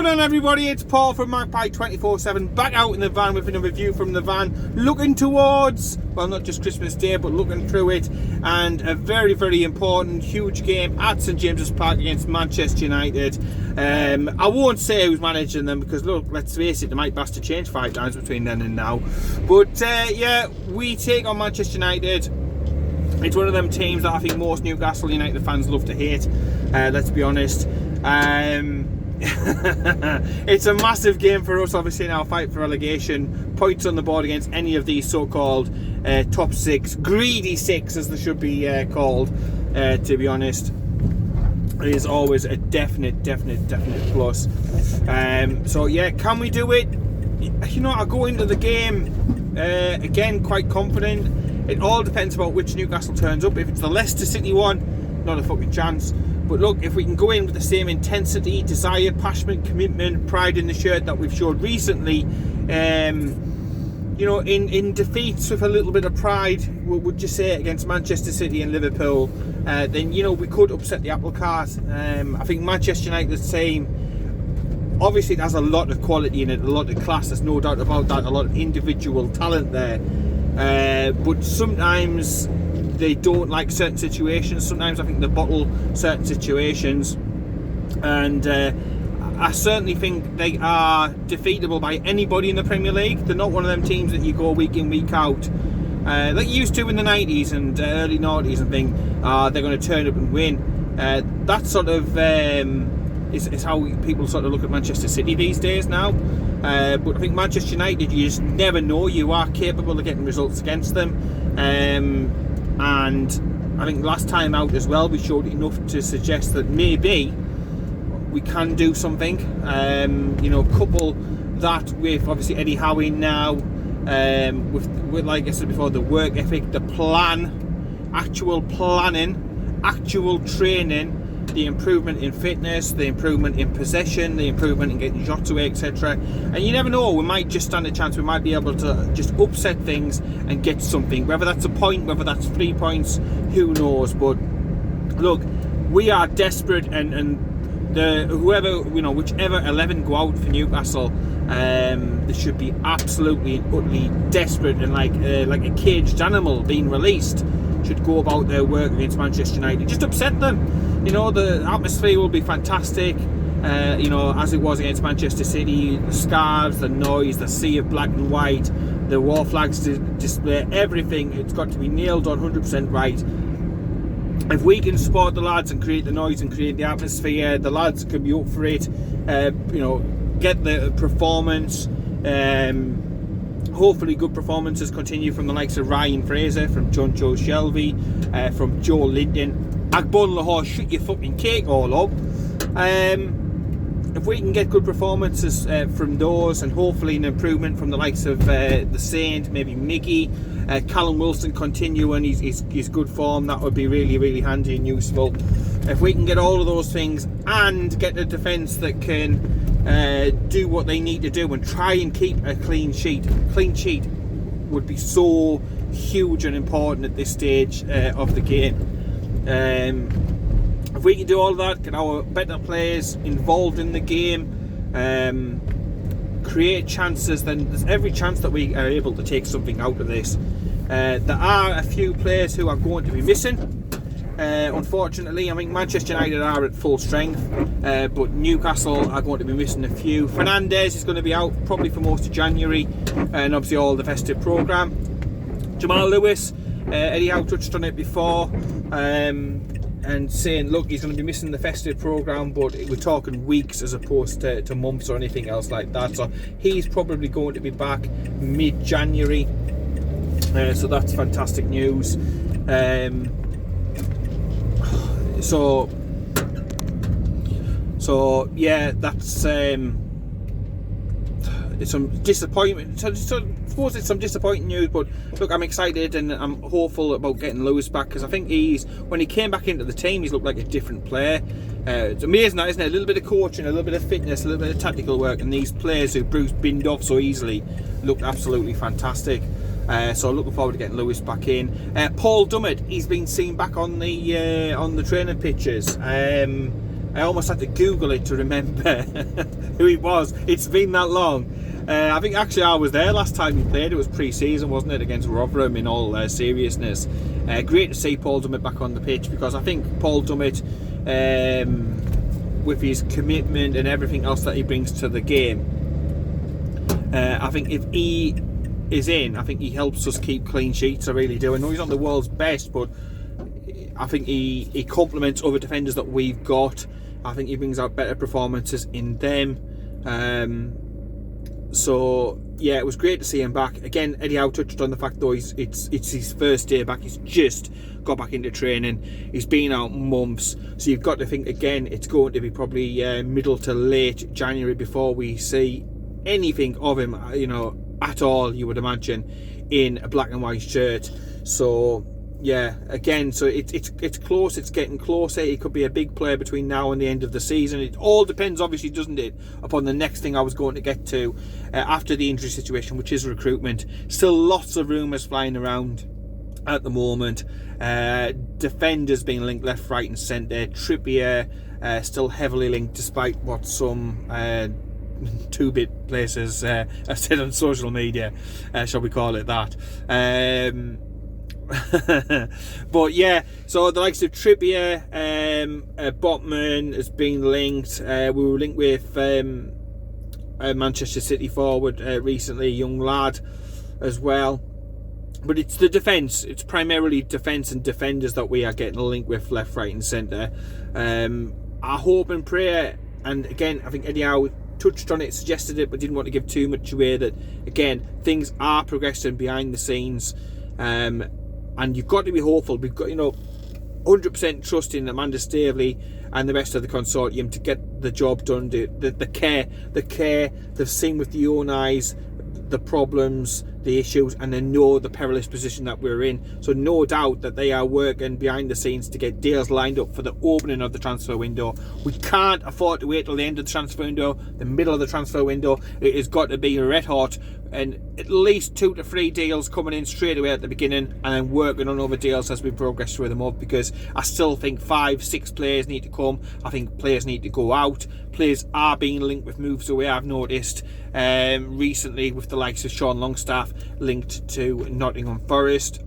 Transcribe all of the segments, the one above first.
Going on, everybody? It's Paul from Magpie 24/7, back out in the van with another view from the van, looking towards, well, not just Christmas Day, but looking through it, and a very, very important, huge game at St James's Park against Manchester United. I won't say who's managing them because, look, let's face it, they might bastard change 5 times between then and now. But yeah, we take on Manchester United. It's one of them teams that I think most Newcastle United fans love to hate, let's be honest. It's a massive game for us, obviously, in our fight for relegation. Points on the board against any of these so-called top 6, greedy 6 as they should be called, to be honest. It is always a definite plus. So yeah, can we do it? You know, I go into the game again quite confident. It all depends about which Newcastle turns up. If it's the Leicester City one, not a fucking chance. But look, if we can go in with the same intensity, desire, passion, commitment, pride in the shirt that we've showed recently, you know, in defeats with a little bit of pride, would you say, against Manchester City and Liverpool, then, you know, we could upset the apple cart. I think Manchester United's team, obviously it has a lot of quality in it, a lot of class, there's no doubt about that, a lot of individual talent there. But sometimes they don't like certain situations. Sometimes I think they bottle certain situations, and I certainly think they are defeatable by anybody in the Premier League. They're not one of them teams that you go week in, week out like you used to in the 90s and early 90s and think they're going to turn up and win. That sort of is how people sort of look at Manchester City these days now. But I think Manchester United, you just never know. You are capable of getting results against them. And I think last time out as well, we showed enough to suggest that maybe we can do something. You know, couple that with obviously Eddie Howe now, with like I said before, the work ethic, the plan, actual planning, actual training, the improvement in fitness, the improvement in possession, the improvement in getting shots away, etc. And you never know, we might just stand a chance, we might be able to just upset things and get something, whether that's a point, whether that's 3 points, who knows. But look, we are desperate, and whoever, you know, whichever 11 go out for Newcastle, they should be absolutely and utterly desperate, and like a caged animal being released, should go about their work against Manchester United, just upset them. You know, the atmosphere will be fantastic, you know, as it was against Manchester City. The scarves, the noise, the sea of black and white, the war flags to display, everything, it's got to be nailed on 100% right. If we can support the lads and create the noise and create the atmosphere, the lads can be up for it, you know, get the performance. Hopefully good performances continue from the likes of Ryan Fraser, from John Joe Shelby, from Joe Linton. Agbon Lahore, shut your fucking cake all up. If we can get good performances from those, and hopefully an improvement from the likes of the Saint, maybe Mickey, Callum Wilson continuing his good form, that would be really, really handy and useful. If we can get all of those things and get a defence that can do what they need to do and try and keep a clean sheet. Clean sheet would be so huge and important at this stage of the game. If we can do all of that, get our better players involved in the game, create chances, then there's every chance that we are able to take something out of this. There are a few players who are going to be missing, unfortunately. I think Manchester United are at full strength, but Newcastle are going to be missing a few. Fernandes is going to be out probably for most of January, and obviously all the festive programme. Jamal Lewis, Eddie Howe touched on it before, and saying, look, he's going to be missing the festive programme, but we're talking weeks as opposed to months or anything else like that. So he's probably going to be back mid-January, so that's fantastic news. So yeah, that's it's some disappointment. So I suppose it's some disappointing news, but look, I'm excited and I'm hopeful about getting Lewis back, because I think when he came back into the team, he's looked like a different player. It's amazing that, isn't it? A little bit of coaching, a little bit of fitness, a little bit of tactical work, and these players who Bruce binned off so easily looked absolutely fantastic. So looking forward to getting Lewis back in. Paul Dummett, he's been seen back on the training pitches. I almost had to Google it to remember who he was. It's been that long. I think actually I was there last time he played. It was pre-season, wasn't it, against Rotherham, in all seriousness. Great to see Paul Dummett back on the pitch, because I think Paul Dummett, with his commitment and everything else that he brings to the game, I think if he is in, I think he helps us keep clean sheets. I really do. I know he's not the world's best, but I think he complements other defenders that we've got. I think he brings out better performances in them. So yeah, it was great to see him back. Again, Eddie Howe touched on the fact though it's his first day back. He's just got back into training. He's been out months, so you've got to think again it's going to be probably middle to late January before we see anything of him, you know, at all, you would imagine, in a black and white shirt. So yeah, again, so it's close, it's getting closer. He could be a big player between now and the end of the season. It all depends, obviously, doesn't it, upon the next thing I was going to get to after the injury situation, which is recruitment. Still lots of rumours flying around at the moment. Defenders being linked left, right and centre. Trippier still heavily linked, despite what some two-bit places have said on social media, shall we call it that. But yeah, so the likes of Trippier, Botman has been linked. We were linked with Manchester City forward recently, a young lad as well. But it's the defence. It's primarily defence and defenders that we are getting linked with left, right and centre. I hope and pray, and again, I think Eddie Howe touched on it, suggested it, but didn't want to give too much away, that again, things are progressing behind the scenes. And you've got to be hopeful. We've got, 100% trust in Amanda Staveley and the rest of the consortium to get the job done. The care they've seen with the own eyes, the problems, the issues, and they know the perilous position that we're in. So no doubt that they are working behind the scenes to get deals lined up for the opening of the transfer window. We can't afford to wait till the end of the transfer window, the middle of the transfer window. It has got to be red hot, and at least 2 to 3 deals coming in straight away at the beginning, and then working on other deals as we progress through them up, because I still think 5-6 players need to come. I think players need to go out. Players are being linked with moves away, I've noticed recently, with the likes of Sean Longstaff linked to Nottingham Forest.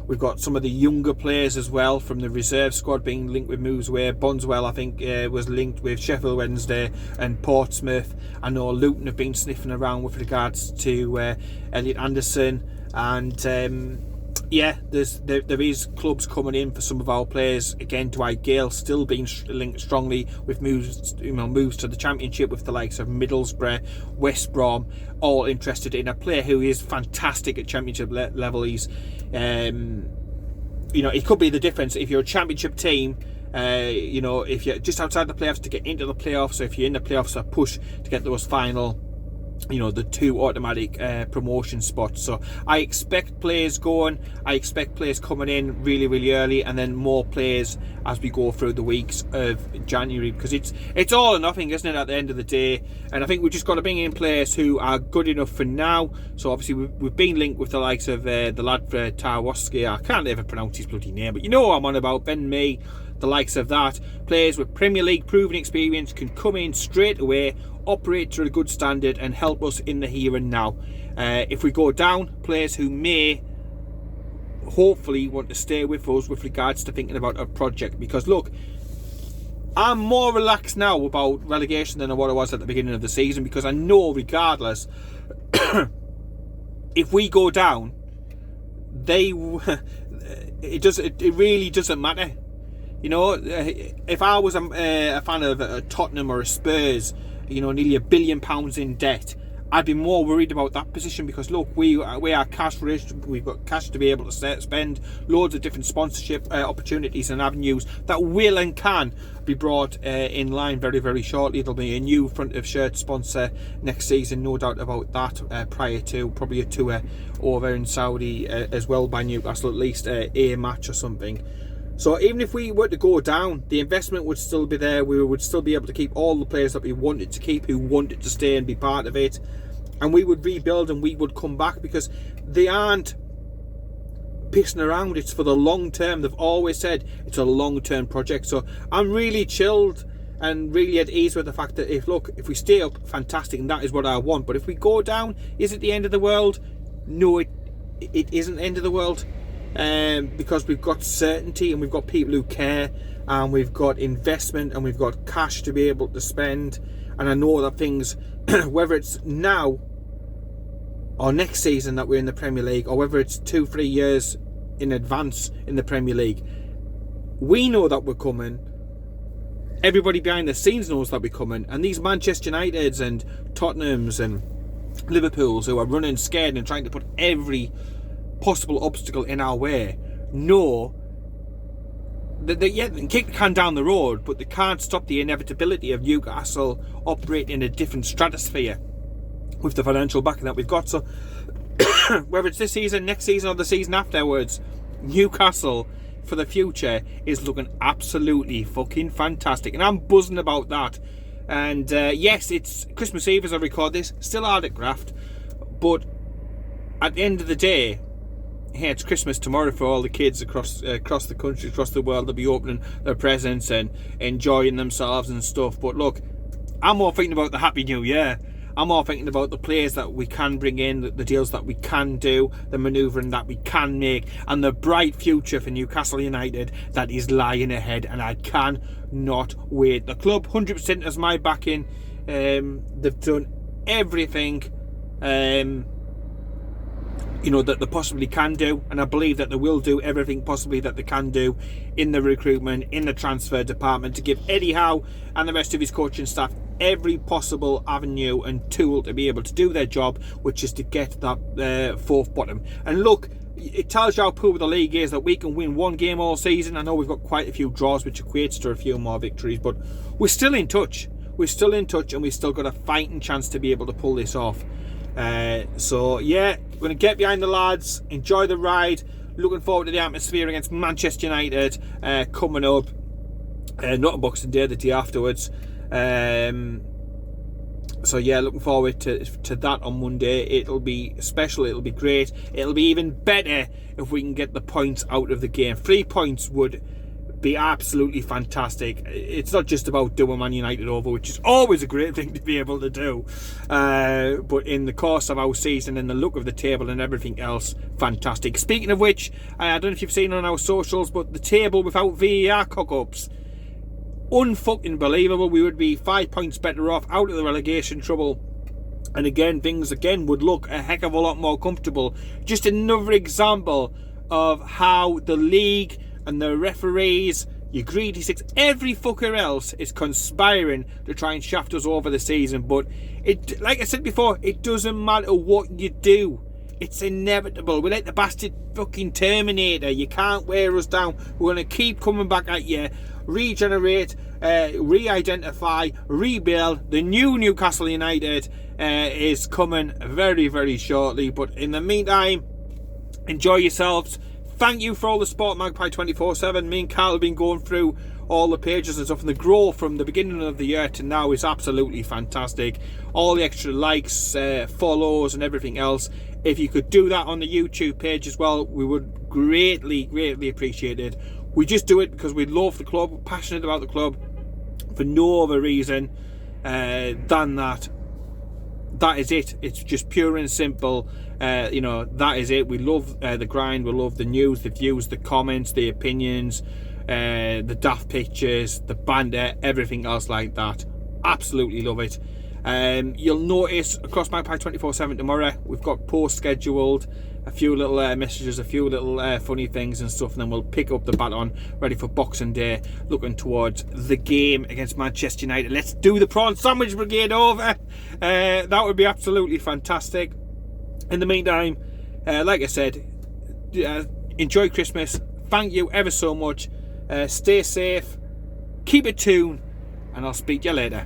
We've got some of the younger players as well from the reserve squad being linked with moves away. Bonswell, I think, was linked with Sheffield Wednesday and Portsmouth. I know Luton have been sniffing around with regards to Elliot Anderson, and yeah, there is clubs coming in for some of our players. Again, Dwight Gale still being linked strongly with moves to the Championship, with the likes of Middlesbrough, West Brom, all interested in a player who is fantastic at Championship level. He's, it could be the difference if you're a Championship team. If you're just outside the playoffs to get into the playoffs, or if you're in the playoffs, a push to get those final, the 2 automatic promotion spots. So I expect players going. I expect players coming in really, really early, and then more players as we go through the weeks of January, because it's all or nothing, isn't it, at the end of the day? And I think we've just got to bring in players who are good enough for now. So obviously we've been linked with the likes of the lad for Tarkowski. I can't ever pronounce his bloody name, but you know what I'm on about. Ben Mee, the likes of that. Players with Premier League proven experience can come in straight away, operate to a good standard, and help us in the here and now. If we go down, players who may hopefully want to stay with us with regards to thinking about a project, because look, I'm more relaxed now about relegation than what I was at the beginning of the season, because I know regardless if we go down, it really doesn't matter. If I was a fan of Tottenham or a Spurs, nearly £1 billion in debt, I'd be more worried about that position, because look, we are cash rich. We've got cash to be able to spend, loads of different sponsorship opportunities and avenues that will and can be brought in line very, very shortly. There'll be a new front of shirt sponsor next season, no doubt about that, prior to probably a tour over in Saudi as well by Newcastle, at least a match or something. So even if we were to go down, the investment would still be there. We would still be able to keep all the players that we wanted to keep, who wanted to stay and be part of it. And we would rebuild and we would come back, because they aren't pissing around. It's for the long term. They've always said it's a long-term project. So I'm really chilled and really at ease with the fact that if we stay up, fantastic, and that is what I want. But if we go down, is it the end of the world? No, it isn't the end of the world, because we've got certainty and we've got people who care, and we've got investment and we've got cash to be able to spend. And I know that things, whether it's now or next season that we're in the Premier League, or whether it's 2-3 years in advance in the Premier League, we know that we're coming. Everybody behind the scenes knows that we're coming. And these Manchester Uniteds and Tottenhams and Liverpools who are running scared and trying to put every possible obstacle in our way know that they can kick the can down the road, but they can't stop the inevitability of Newcastle operating in a different stratosphere with the financial backing that we've got. So whether it's this season, next season, or the season afterwards, Newcastle for the future is looking absolutely fucking fantastic, and I'm buzzing about that. And yes, it's Christmas Eve as I record this, still hard at graft, but at the end of the day, hey, it's Christmas tomorrow for all the kids across the country, across the world. They'll be opening their presents and enjoying themselves and stuff. But look, I'm more thinking about the Happy New Year. I'm more thinking about the players that we can bring in, the deals that we can do, the manoeuvring that we can make, and the bright future for Newcastle United that is lying ahead, and I cannot wait. The club 100% has my backing. They've done everything that they possibly can do, and I believe that they will do everything possibly that they can do in the recruitment, in the transfer department, to give Eddie Howe and the rest of his coaching staff every possible avenue and tool to be able to do their job, which is to get that fourth bottom. And look, it tells you how poor the league is that we can win one game all season. I know we've got quite a few draws, which equates to a few more victories, but we're still in touch. We're still in touch, and we've still got a fighting chance to be able to pull this off. So yeah, we're going to get behind the lads, enjoy the ride. Looking forward to the atmosphere against Manchester United coming up. Not on Boxing Day, the day afterwards. So yeah, looking forward to that on Monday. It'll be special, it'll be great. It'll be even better if we can get the points out of the game. 3 points would be absolutely fantastic. It's not just about doing Man United over, which is always a great thing to be able to do, but in the course of our season and the look of the table and everything else, fantastic. Speaking of which, I don't know if you've seen on our socials, but the table without VAR cock-ups, unfucking believable. We would be 5 points better off, out of the relegation trouble, and again things would look a heck of a lot more comfortable. Just another example of how the league and the referees, your greedy six, every fucker else is conspiring to try and shaft us over the season. But it, like I said before, it doesn't matter what you do. It's inevitable. We're like the bastard fucking Terminator. You can't wear us down. We're going to keep coming back at you. Regenerate, re-identify, rebuild. The new Newcastle United is coming very, very shortly. But in the meantime, enjoy yourselves. Thank you for all the support, Magpie 24/7. Me and Carl have been going through all the pages and stuff, and the growth from the beginning of the year to now is absolutely fantastic. All the extra likes, follows and everything else. If you could do that on the YouTube page as well, we would greatly, greatly appreciate it. We just do it because we love the club, we're passionate about the club, for no other reason than that. That is it. It's just pure and simple. That is it. We love the grind. We love the news, the views, the comments, the opinions, the daft pictures, the banter, everything else like that. Absolutely love it. You'll notice across Magpie 24/7 tomorrow, we've got post scheduled, a few little messages, a few little funny things and stuff, and then we'll pick up the baton ready for Boxing Day, looking towards the game against Manchester United. Let's do the prawn sandwich brigade over. That would be absolutely fantastic. In the meantime, like I said, enjoy Christmas. Thank you ever so much. Stay safe, keep it tuned, and I'll speak to you later.